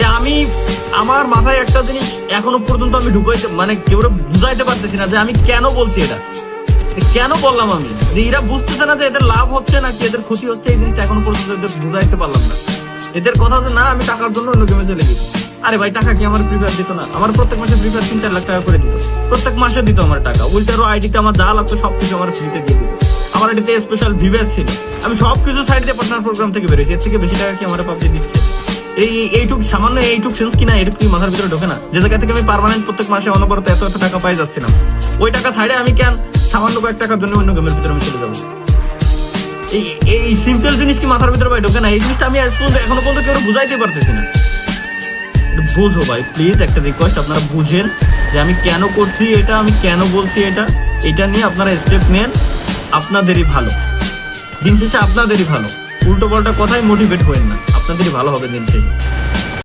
আমি আমার মাথায় একটা জিনিস এখনো পর্যন্ত আমি ঢুকাইতে মানে কেউ বুঝাইতে পারতেছি না যে আমি কেন বলছি এটা, কেন বললাম আমি, যে এরা বুঝতেছে না যে এদের লাভ হচ্ছে নাকি এদের ক্ষতি হচ্ছে, এই জিনিসটা এখনো পর্যন্ত এদের বুঝাইতে পারলাম না। এদের কথা যে না আমি টাকার জন্য অন্য গেমে চলে গেছি। আরে ভাই টাকা কি আমার ফ্রি ফায়ার দিত না? আমার প্রত্যেক মাসে ফ্রি ফায়ার 3-4 লাখ টাকা করে দিত, প্রত্যেক মাসে দিত আমার টাকা। উল্টারও আইডিতে আমার যা লাগতো সবকিছু আমার ফ্রিতে দিয়ে দিত। আমার আইডিতে স্পেশাল ভিভেস ছিল, আমি সবকিছু সাইড দিয়ে পার্টনার প্রোগ্রাম থেকে বেরোছি। এর থেকে বেশি টাকা কি আমার পাবজি দিচ্ছে? এইটুক সামান্য এইটুক সেন্স কিনা, এটুকু কি মাথার ভিতরে ঢোকে না? যে জায়গা থেকে আমি পার্মানেন্ট প্রত্যেক মাসে অনবরত এত এত টাকা পাই যাচ্ছিলাম, ওই টাকা সাইডে আমি কেন সামান্য কয়েক টাকার জন্য অন্য গেমের ভিতরে আমি চলে যাবো? এই সিম্পল জিনিস কি মাথার ভিতরে ভাই ঢোকে না? এই জিনিসটা আমি এখনো পর্যন্ত কেউ বুঝাইতে পারতেছি না। বুঝো ভাই প্লিজ, একটা রিকোয়েস্ট, আপনারা বুঝেন যে আমি কেন করছি এটা, আমি কেন বলছি এটা নিয়ে আপনারা স্টেপ নেন। আপনাদেরই ভালো, দিন শেষে আপনাদেরই ভালো। উল্টো পাল্টা কথায় মোটিভেট হবেন না, আপনাদেরই ভালো হবে দিন শেষে।